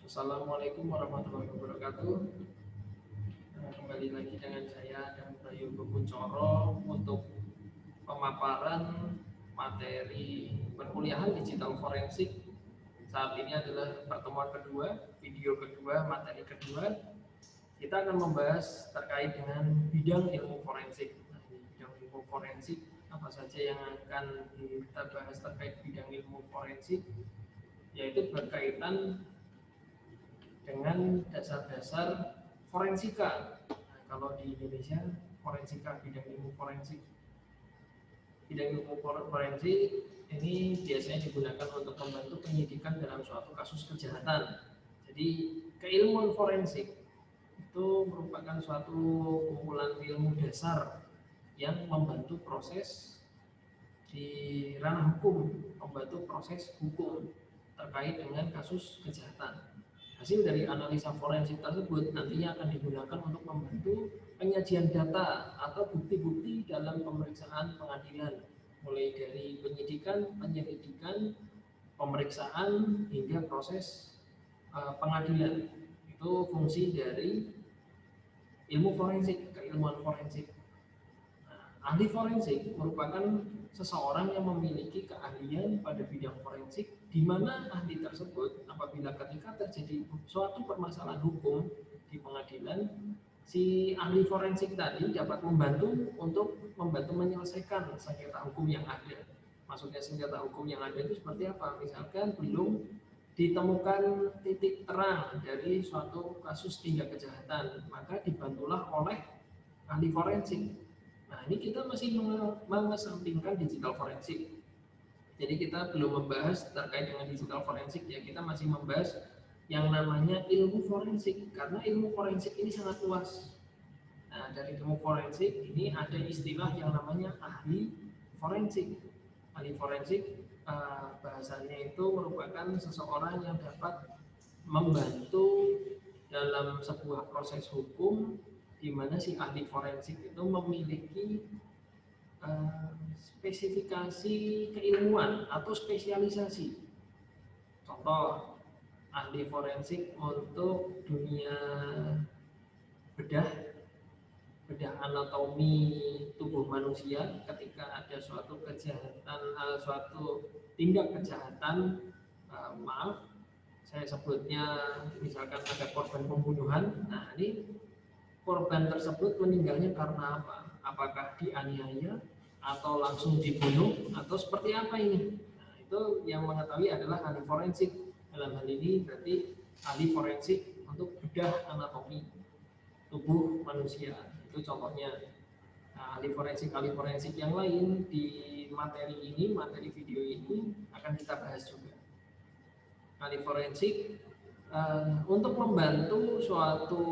Assalamualaikum warahmatullahi wabarakatuh. Kembali lagi dengan saya dan Bayu Kuncoro untuk pemaparan materi perkuliahan digital forensik. Saat ini adalah pertemuan kedua, video kedua, materi kedua. Kita akan membahas terkait dengan bidang ilmu forensik. Nah, bidang ilmu forensik apa saja yang akan kita bahas terkait bidang ilmu forensik, yaitu berkaitan dengan dasar-dasar forensika. Nah, kalau di Indonesia, forensika, bidang ilmu forensik. Bidang ilmu forensik ini biasanya digunakan untuk membantu penyidikan dalam suatu kasus kejahatan. Jadi, keilmuan forensik itu merupakan suatu kumpulan ilmu dasar yang membantu proses di ranah hukum, membantu proses hukum terkait dengan kasus kejahatan. Hasil dari analisa forensik tersebut nantinya akan digunakan untuk membantu penyajian data atau bukti-bukti dalam pemeriksaan pengadilan, mulai dari penyidikan, penyelidikan, pemeriksaan hingga proses pengadilan. Itu fungsi dari ilmu forensik, keilmuan forensik. Ahli forensik merupakan seseorang yang memiliki keahlian pada bidang forensik, di mana ahli tersebut apabila ketika terjadi suatu permasalahan hukum di pengadilan, si ahli forensik tadi dapat membantu untuk membantu menyelesaikan sengketa hukum yang ada. Maksudnya sengketa hukum yang ada itu seperti apa? Misalkan belum ditemukan titik terang dari suatu kasus tindak kejahatan, maka dibantulah oleh ahli forensik. Nah, ini kita masih mengesampingkan digital forensik. Jadi kita belum membahas terkait dengan digital forensik, ya kita masih membahas yang namanya ilmu forensik, karena ilmu forensik ini sangat luas. Nah, dari ilmu forensik ini ada istilah yang namanya ahli forensik. Ahli forensik bahasanya itu merupakan seseorang yang dapat membantu dalam sebuah proses hukum, di mana si ahli forensik itu memiliki spesifikasi keilmuan atau spesialisasi. Contoh, ahli forensik untuk dunia bedah anatomi tubuh manusia ketika ada suatu kejahatan, suatu tindak kejahatan, maaf, saya sebutnya misalkan ada korban pembunuhan. Nah, ini korban tersebut meninggalnya karena apa? Apakah dianiaya atau langsung dibunuh atau seperti apa ini? Nah, itu yang mengetahui adalah ahli forensik. Dalam hal ini berarti ahli forensik untuk bedah anatomi tubuh manusia. Itu contohnya. Nah, ahli forensik yang lain di materi ini, materi video ini akan kita bahas juga. Ahli forensik untuk membantu suatu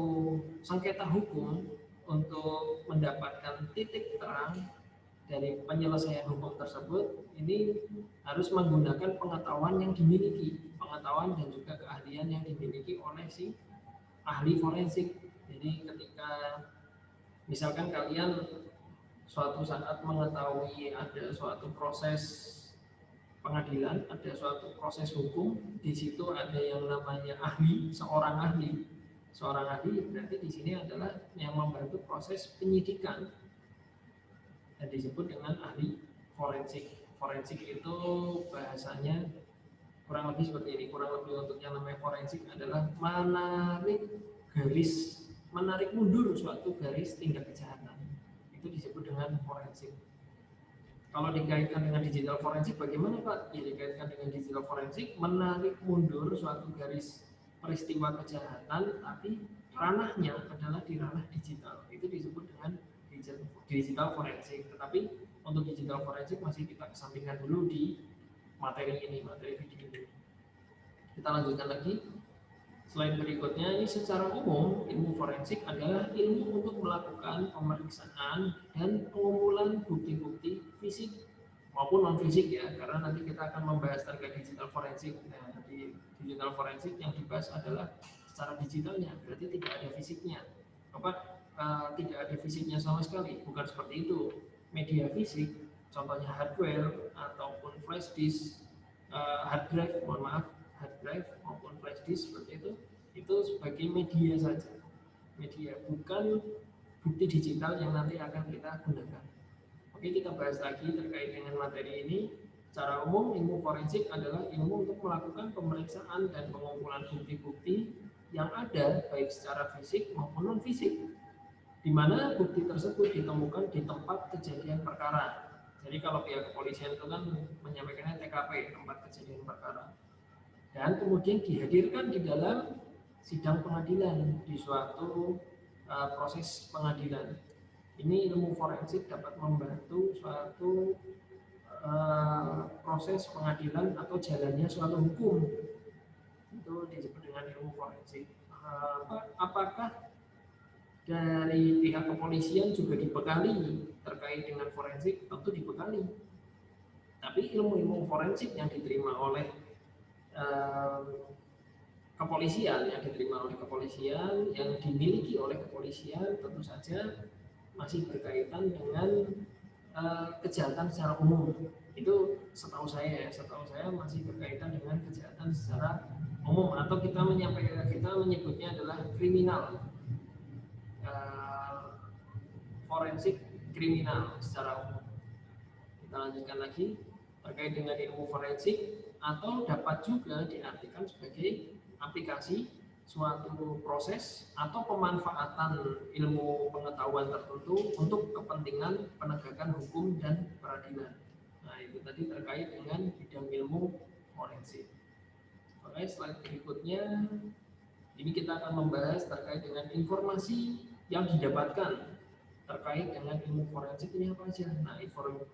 sengketa hukum untuk mendapatkan titik terang dari penyelesaian hukum tersebut, ini harus menggunakan pengetahuan yang dimiliki, pengetahuan dan juga keahlian yang dimiliki oleh si ahli forensik. Jadi ketika misalkan kalian suatu saat mengetahui ada suatu proses pengadilan, ada suatu proses hukum, di situ ada yang namanya ahli, seorang ahli. Seorang ahli berarti di sini adalah yang membantu proses penyidikan dan disebut dengan ahli forensik. Forensik itu bahasanya kurang lebih seperti ini. Kurang lebih untuk yang namanya forensik adalah menarik mundur suatu garis tindak kejahatan. Itu disebut dengan forensik. Kalau dikaitkan dengan digital forensik bagaimana Pak? Ya, dikaitkan dengan digital forensik menarik mundur suatu garis peristiwa kejahatan, tapi ranahnya adalah di ranah digital. Itu disebut dengan digital forensik. Tetapi untuk digital forensik masih kita kesampingkan dulu di materi ini, materi video ini. Kita lanjutkan lagi. Slide berikutnya, ini secara umum ilmu forensik adalah ilmu untuk melakukan pemeriksaan dan pengumpulan bukti-bukti fisik maupun non fisik, ya, karena nanti kita akan membahas terkait digital forensik. Nah, di digital forensik yang dibahas adalah secara digitalnya, berarti tidak ada fisiknya. Tidak ada fisiknya sama sekali, bukan seperti itu. Media fisik, contohnya hardware ataupun flash disk, hard drive maupun flash disk seperti itu, sebagai media saja, media, bukan bukti digital yang nanti akan kita gunakan. Oke, kita bahas lagi terkait dengan materi ini. Secara umum, ilmu forensik adalah ilmu untuk melakukan pemeriksaan dan pengumpulan bukti-bukti yang ada baik secara fisik maupun non-fisik, di mana bukti tersebut ditemukan di tempat kejadian perkara. Jadi kalau pihak kepolisian itu kan menyampaikannya TKP, tempat kejadian perkara, dan kemudian dihadirkan di dalam sidang pengadilan di suatu proses pengadilan. Ini ilmu forensik dapat membantu suatu proses pengadilan atau jalannya suatu hukum. Itu disebut dengan ilmu forensik. Apakah dari pihak kepolisian juga dibekali terkait dengan forensik? Tentu dibekali. Tapi ilmu-ilmu forensik yang diterima oleh kepolisian, yang dimiliki oleh kepolisian, tentu saja masih berkaitan dengan kejahatan secara umum. Itu setahu saya masih berkaitan dengan kejahatan secara umum, atau kita menyebutnya adalah kriminal, forensik kriminal secara umum. Kita lanjutkan lagi terkait dengan ilmu forensik, atau dapat juga diartikan sebagai aplikasi suatu proses atau pemanfaatan ilmu pengetahuan tertentu untuk kepentingan penegakan hukum dan peradilan. Nah, itu tadi terkait dengan bidang ilmu forensik. Oke, slide berikutnya ini kita akan membahas terkait dengan informasi yang didapatkan terkait dengan ilmu forensik ini apa saja. Nah,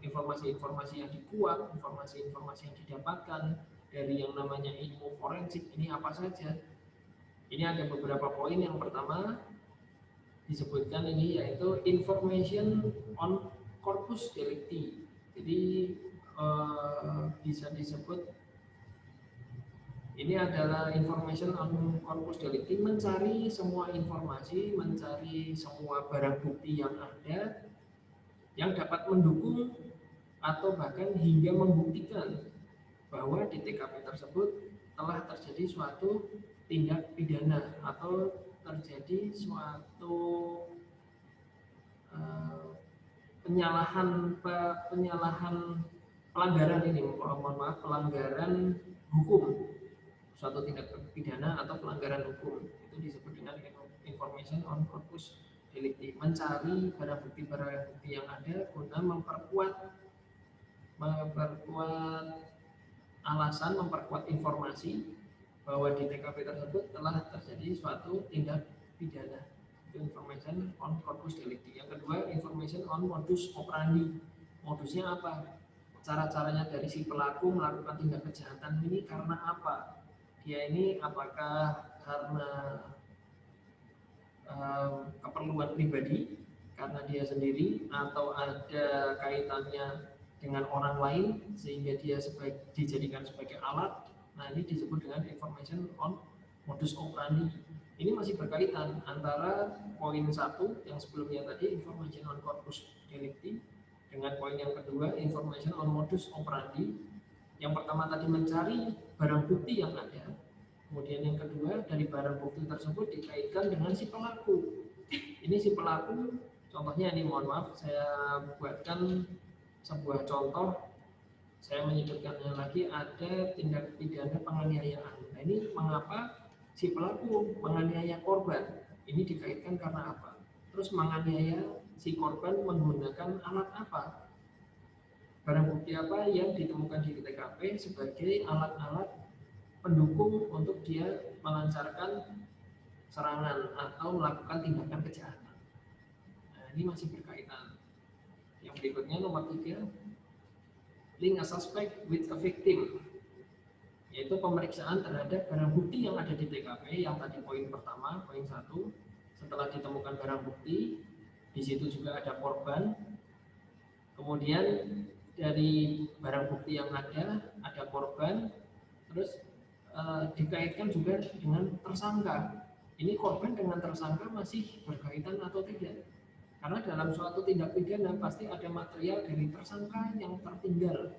informasi-informasi yang dibuat, informasi-informasi yang didapatkan dari yang namanya ilmu forensik ini apa saja. Ini ada beberapa poin. Yang pertama disebutkan ini yaitu information on corpus delicti. Jadi bisa disebut ini adalah information on corpus delicti, mencari semua informasi, mencari semua barang bukti yang ada yang dapat mendukung atau bahkan hingga membuktikan bahwa di TKP tersebut telah terjadi suatu tindak pidana atau terjadi suatu pelanggaran hukum, suatu tindak pidana atau pelanggaran hukum. Itu disebut dengan information on corpus delicti, mencari barang bukti yang ada guna memperkuat alasan, memperkuat informasi bahwa di TKP tersebut telah terjadi suatu tindak pidana. Itu information on corpus delicti. Yang kedua, information on modus operandi. Modusnya apa? Cara-caranya dari si pelaku melakukan tindak kejahatan ini karena apa? Dia ini apakah karena keperluan pribadi, karena dia sendiri, atau ada kaitannya dengan orang lain sehingga dia dijadikan sebagai alat. Nah, ini disebut dengan information on modus operandi. Ini masih berkaitan antara poin 1 yang sebelumnya tadi, information on corpus delicti, dengan poin yang kedua, information on modus operandi. Yang pertama tadi mencari barang bukti yang ada, kemudian yang kedua dari barang bukti tersebut dikaitkan dengan si pelaku. Ini si pelaku, contohnya ini, mohon maaf, saya buatkan sebuah contoh. Saya menyebutkannya lagi, ada tindak pidana penganiayaan. Nah, ini mengapa si pelaku menganiaya korban? Ini dikaitkan karena apa? Terus menganiaya si korban menggunakan alat apa? Barang bukti apa yang ditemukan di TKP sebagai alat-alat pendukung untuk dia melancarkan serangan atau melakukan tindakan kejahatan. Nah, ini masih berkaitan. Yang berikutnya nomor 3, link a suspect with a victim, yaitu pemeriksaan terhadap barang bukti yang ada di TKP. Yang tadi poin pertama, poin 1, setelah ditemukan barang bukti, di situ juga ada korban. Kemudian dari barang bukti yang ada korban, terus dikaitkan juga dengan tersangka. Ini korban dengan tersangka masih berkaitan atau tidak? Karena dalam suatu tindak pidana pasti ada material dari tersangka yang tertinggal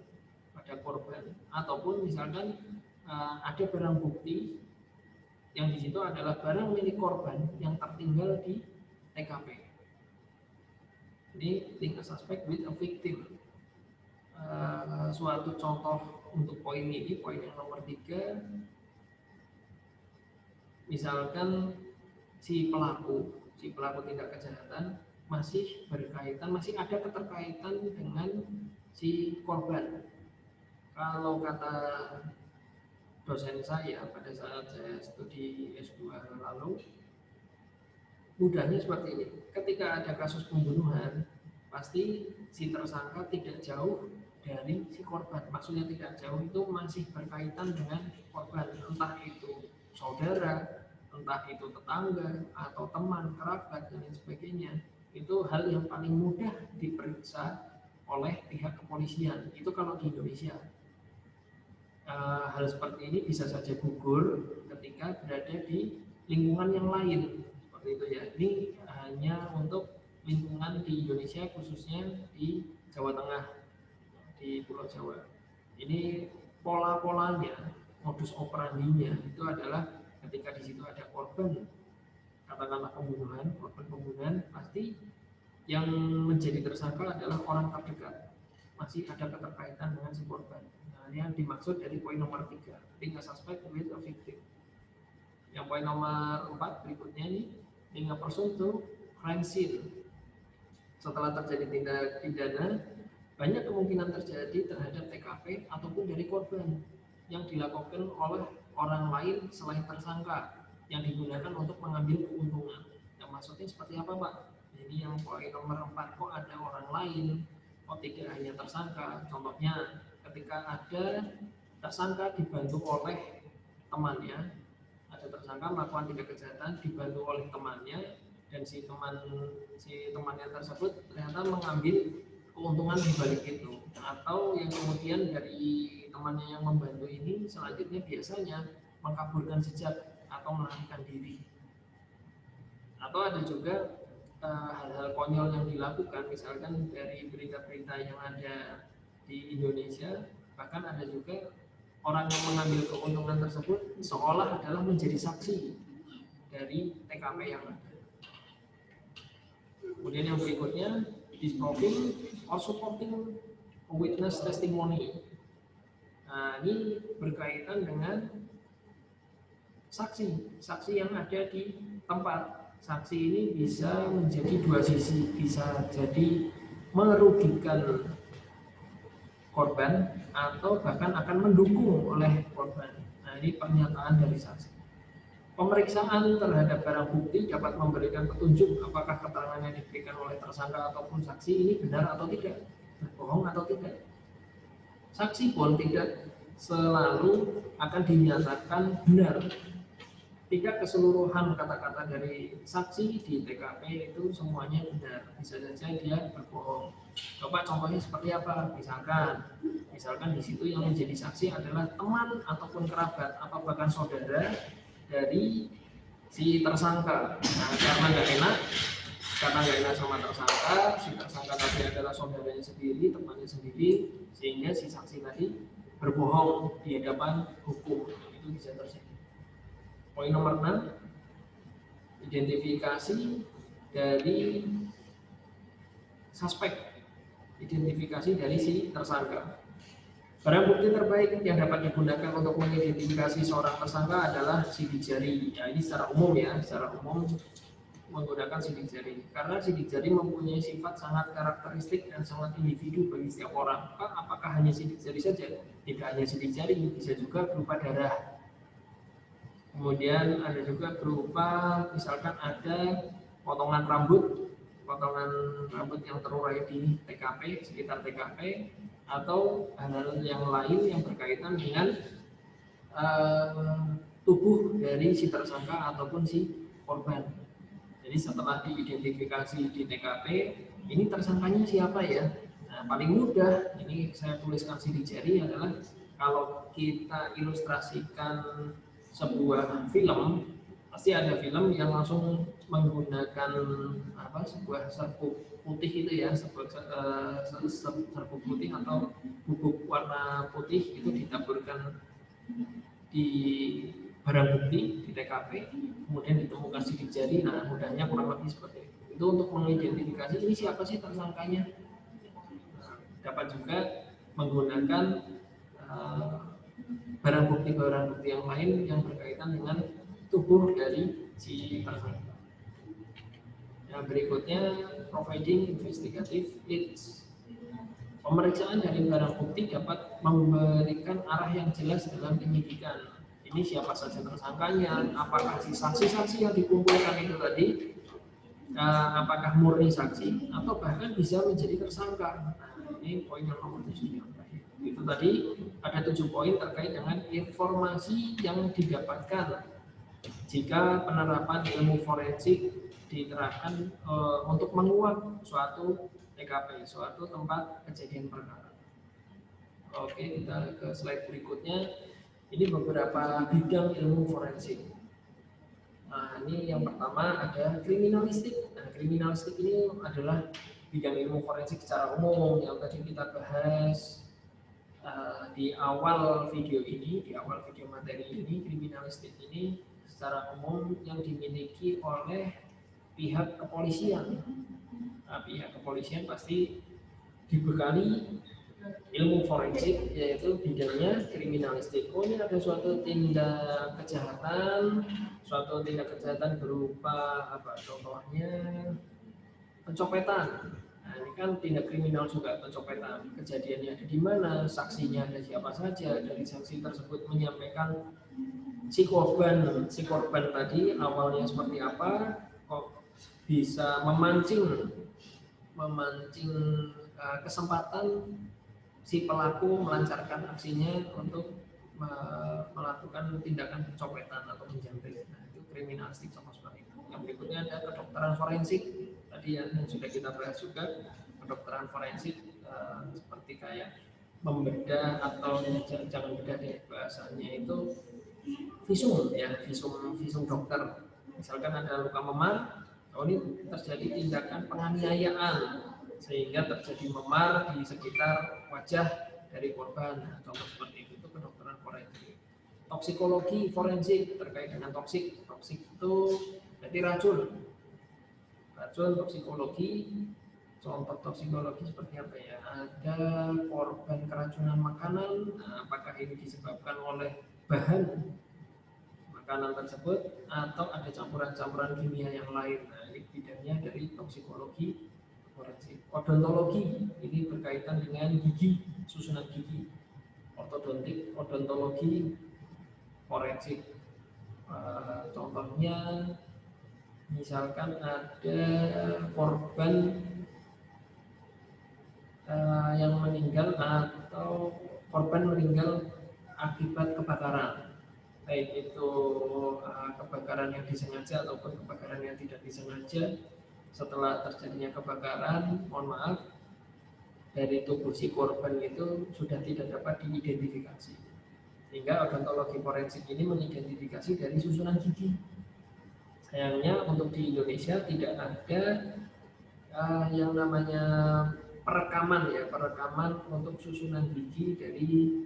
pada korban, ataupun misalkan ada barang bukti Yang di situ adalah barang milik korban yang tertinggal di TKP. Ini link a suspect with a victim. Suatu contoh untuk poin ini, poin yang nomor 3, misalkan si pelaku tindak kejahatan masih ada keterkaitan dengan si korban. Kalau kata dosen saya pada saat saya studi S2 lalu, mudahnya seperti ini. Ketika ada kasus pembunuhan, pasti si tersangka tidak jauh dari si korban. Maksudnya tidak jauh itu masih berkaitan dengan korban, entah itu saudara, entah itu tetangga atau teman, kerabat dan lain sebagainya. Itu hal yang paling mudah diperiksa oleh pihak kepolisian. Itu kalau di Indonesia. Hal seperti ini bisa saja gugur ketika berada di lingkungan yang lain. Seperti itu ya. Ini hanya untuk lingkungan di Indonesia, khususnya di Jawa Tengah, di Pulau Jawa. Ini pola-polanya, modus operandinya itu adalah ketika di situ ada korban, katakanlah korban pembunuhan, pasti yang menjadi tersangka adalah orang terdekat, masih ada keterkaitan dengan si korban. Nah, yang dimaksud dari poin nomor 3, link a suspect with a victim. Yang poin nomor 4 berikutnya ini, link a person to crime scene. Setelah terjadi tindak pidana, banyak kemungkinan terjadi terhadap TKP ataupun dari korban yang dilakukan oleh orang lain selain tersangka yang digunakan untuk mengambil keuntungan. Yang maksudnya seperti apa, Pak? Jadi yang poin nomor 4, kok ada orang lain, kok tidak hanya tersangka. Contohnya ketika ada tersangka dibantu oleh temannya, ada tersangka melakukan tindak kejahatan dibantu oleh temannya, dan si temannya tersebut ternyata mengambil keuntungan di balik itu, atau yang kemudian dari temannya yang membantu ini selanjutnya biasanya mengkaburkan jejak atau melarikan diri. Atau ada juga hal-hal konyol yang dilakukan, misalkan dari berita-berita yang ada di Indonesia, bahkan ada juga orang yang mengambil keuntungan tersebut seolah adalah menjadi saksi dari TKP yang ada. Kemudian yang berikutnya, disproving or supporting a witness testimony. Nah, ini berkaitan dengan saksi yang ada di tempat. Saksi ini bisa menjadi dua sisi, bisa jadi merugikan korban atau bahkan akan mendukung oleh korban. Nah, ini pernyataan dari saksi. Pemeriksaan terhadap barang bukti dapat memberikan petunjuk apakah keterangan yang diberikan oleh tersangka ataupun saksi ini benar atau tidak, berbohong atau tidak. Saksi pun tidak selalu akan dinyatakan benar. Tidak keseluruhan kata-kata dari saksi di TKP itu semuanya benar, bisa saja dia berbohong. Coba contohnya seperti apa? Misalkan di situ yang menjadi saksi adalah teman ataupun kerabat atau bahkan saudara dari si tersangka. Nah, karena nggak enak sama tersangka, si tersangka tadi adalah saudaranya sendiri, temannya sendiri, sehingga si saksi tadi berbohong di hadapan hukum. Itu bisa terjadi. Poin nomor 6, identifikasi dari suspek, identifikasi dari si tersangka. Barang bukti terbaik yang dapat digunakan untuk mengidentifikasi seorang tersangka adalah sidik jari. Ya, ini secara umum menggunakan sidik jari. Karena sidik jari mempunyai sifat sangat karakteristik dan sangat individu bagi setiap orang. Apakah hanya sidik jari saja? Tidak hanya sidik jari, bisa juga berupa darah. Kemudian ada juga berupa, misalkan ada potongan rambut yang terurai di TKP, sekitar TKP, atau hal-hal yang lain yang berkaitan dengan tubuh dari si tersangka ataupun si korban. Jadi setelah diidentifikasi di TKP, ini tersangkanya siapa ya? Nah, paling mudah, ini saya tuliskan sidik jari adalah kalau kita ilustrasikan sebuah film, pasti ada film yang langsung menggunakan sebuah serbuk putih itu ya, serbuk putih atau bubuk warna putih itu ditaburkan di barang bukti di TKP, kemudian ditemukan sidik jari. Nah, mudahnya kurang lebih seperti itu. Itu untuk mengidentifikasi ini siapa sih tersangkanya. Nah, dapat juga menggunakan barang bukti yang lain yang berkaitan dengan tubuh dari si tersangka. Nah, berikutnya providing investigative leads. Pemeriksaan dari barang bukti dapat memberikan arah yang jelas dalam penyidikan. Ini siapa saja tersangkanya, apakah si saksi-saksi yang dikumpulkan itu tadi, apakah murni saksi atau bahkan bisa menjadi tersangka. Nah, ini poin yang nomor 7. Itu tadi ada 7 poin terkait dengan informasi yang didapatkan jika penerapan ilmu forensik diterapkan untuk menguak suatu TKP, suatu tempat kejadian perkara. Oke, kita ke slide berikutnya. Ini beberapa bidang ilmu forensik. Nah, ini yang pertama ada kriminalistik. Nah, kriminalistik ini adalah bidang ilmu forensik secara umum yang tadi kita bahas di awal video ini, di awal video materi ini. Kriminalistik ini secara umum yang dimiliki oleh pihak kepolisian. Nah, pihak kepolisian pasti dibekali ilmu forensik, yaitu bidangnya kriminalistik. Oh, ini ada suatu tindak kejahatan, berupa apa? Contohnya pencopetan. Nah, ini kan tindak kriminal juga, pencopetan. Kejadiannya ada di mana, saksinya ada siapa saja. Dari saksi tersebut menyampaikan si korban tadi awalnya seperti apa, kok bisa memancing kesempatan si pelaku melancarkan aksinya untuk melakukan tindakan pencopetan atau menjamret. Nah, itu kriminalistik sama seperti itu. Yang berikutnya ada kedokteran forensik. Tadi yang sudah kita bahas juga, kedokteran forensik seperti kayak membedah atau jangan bedah deh, bahasanya itu visum ya, visum dokter. Misalkan ada luka memar, ini terjadi tindakan penganiayaan sehingga terjadi memar di sekitar wajah dari korban. Nah, contoh seperti itu kedokteran forensik. Toksikologi forensik terkait dengan toksik itu jadi racun toksikologi. Contoh toksikologi seperti apa ya? Ada korban keracunan makanan. Nah, apakah ini disebabkan oleh bahan makanan tersebut atau ada campuran-campuran kimia yang lain. Nah, ini bidangnya dari toksikologi forensik. Odontologi ini berkaitan dengan gigi, susunan gigi. Odontologi forensik. Contohnya misalkan ada korban yang meninggal atau korban meninggal akibat kebakaran, baik itu kebakaran yang disengaja ataupun kebakaran yang tidak disengaja. Setelah terjadinya kebakaran, mohon maaf, dari tubuh si korban itu sudah tidak dapat diidentifikasi, sehingga odontologi forensik ini mengidentifikasi dari susunan gigi. Sayangnya untuk di Indonesia tidak ada yang namanya perekaman untuk susunan gigi dari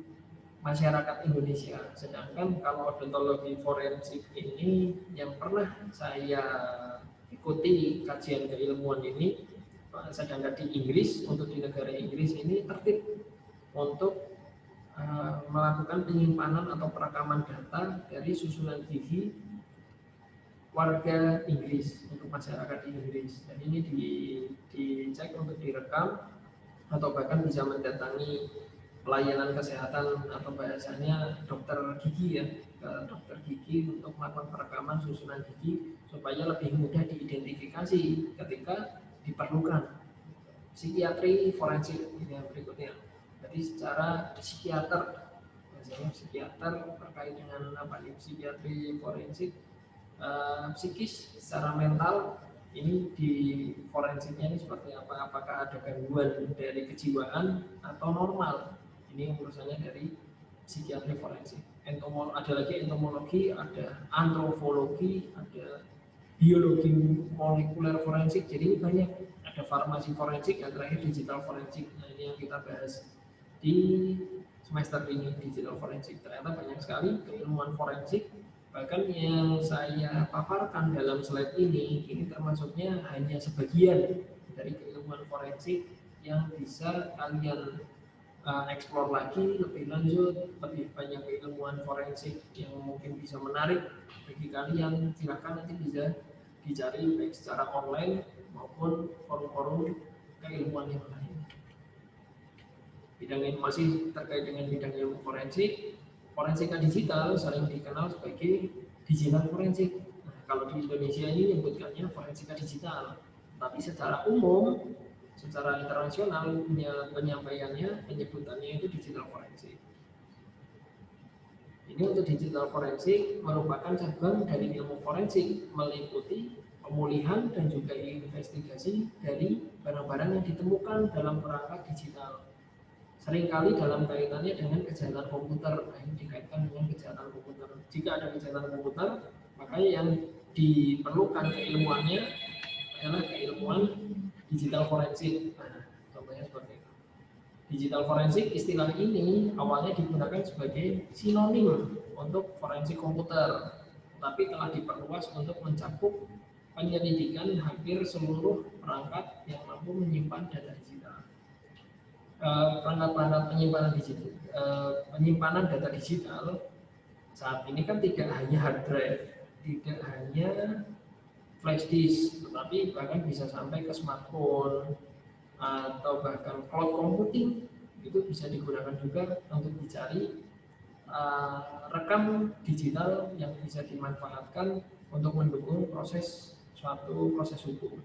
masyarakat Indonesia. Sedangkan kalau odontologi forensik ini yang pernah saya ikuti kajian keilmuan ini, sedangkan di Inggris, untuk di negara Inggris ini tertib untuk melakukan penyimpanan atau perekaman data dari susunan gigi warga Inggris untuk masyarakat di Inggris. Dan ini dicek untuk direkam atau bahkan bisa mendatangi pelayanan kesehatan atau bahasanya dokter gigi ya, ke dokter gigi untuk melakukan perekaman susunan gigi supaya lebih mudah diidentifikasi ketika diperlukan. Psikiatri forensik ini yang berikutnya. Jadi secara psikiater, biasanya psikiater terkait dengan apa nih, psikiatri forensik, psikis secara mental. Ini di forensiknya ini seperti apa? Apakah ada gangguan dari kejiwaan atau normal? Ini urusannya dari psikiatri forensik. Ada lagi entomologi, ada antropologi, ada biologi molekuler forensik. Jadi banyak. Ada farmasi forensik, yang terakhir digital forensik. Nah, ini yang kita bahas di semester ini, digital forensik. Ternyata banyak sekali keilmuan forensik Bahkan yang saya paparkan dalam slide ini termasuknya hanya sebagian dari keilmuan forensik yang bisa kalian explore lagi lebih lanjut, lebih banyak keilmuan forensik yang mungkin bisa menarik bagi kalian. Silakan nanti bisa dicari baik secara online maupun forum-forum keilmuan yang lain. Bidang ini masih terkait dengan bidang ilmu forensik. Forensika digital sering dikenal sebagai digital forensik. Nah, kalau di Indonesia ini menyebutkannya forensika digital, tapi secara umum, secara internasional penyampaiannya, penyebutannya itu digital forensik. Ini untuk digital forensik merupakan cabang dari ilmu forensik, meliputi pemulihan dan juga investigasi dari barang-barang yang ditemukan dalam perangkat digital. Seringkali dalam kaitannya dengan kejahatan komputer, ini dikaitkan dengan kejahatan komputer. Jika ada kejahatan komputer, maka yang diperlukan keilmuannya adalah keilmuan digital forensik. Nah, contohnya seperti itu. Digital forensik, istilah ini awalnya digunakan sebagai sinonim untuk forensik komputer, tapi telah diperluas untuk mencakup penyelidikan hampir seluruh perangkat yang mampu menyimpan data digital. Perangkat-perangkat penyimpanan data digital saat ini kan tidak hanya hard drive, tidak hanya flash disk, tetapi bahkan bisa sampai ke smartphone atau bahkan cloud computing. Itu bisa digunakan juga untuk dicari rekam digital yang bisa dimanfaatkan untuk mendukung suatu proses hukum.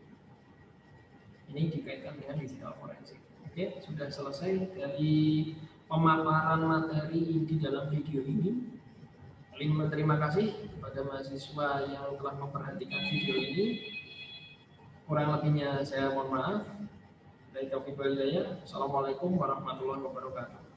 Ini dikaitkan dengan digital forensik. Oke, sudah selesai dari pemaparan materi di dalam video ini. Terima kasih kepada mahasiswa yang telah memperhatikan video ini. Kurang lebihnya saya mohon maaf. Dari Taufiq wal Hidayah. Assalamualaikum warahmatullahi wabarakatuh.